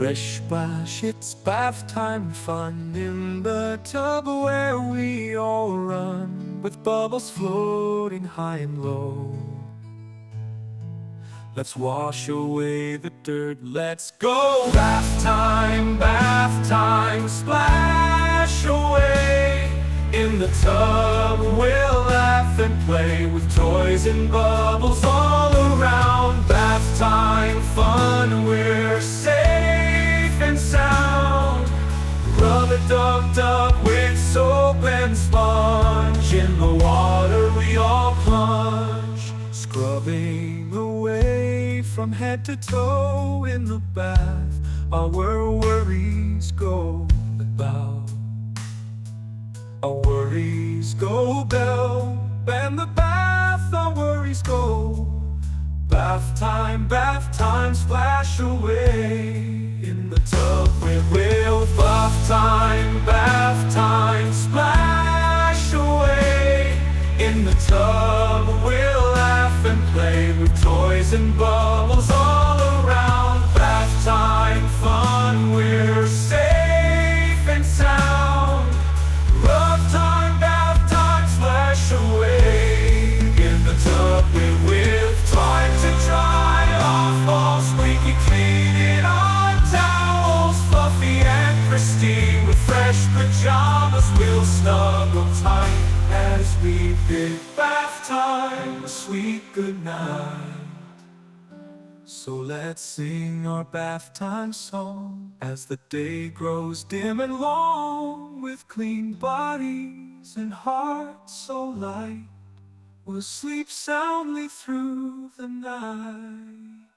Splish splash, it's bath time fun in the tub where we all run, with bubbles floating high and low. Let's wash away the dirt, let's go! Bath time, splash away. In the tub we'll laugh and play, with toys and bubbles all around. Bath time fun, we're safe and sound. Rub-a-dub-dub with soap and sponge. In the water we all plunge, scrubbing away from head to toe. In the bath our worries go about. Our worries go bell, and the bath our worries go. Bath time, splash away. In the tub we'll bath time, splash away. In the tub we'll laugh and play, with toys and bubbles all around. Bath time fun, we're safe and sound. Bath time, splash away. In the tub with time to dry off all squeaky clean in our towels. Fluffy and pristine, with fresh pajamas we'll snuggle tight as we bid bath time a sweet goodnight. So let's sing our bath time song as the day grows dim and long. With clean bodies and hearts so light, we'll sleep soundly through the night.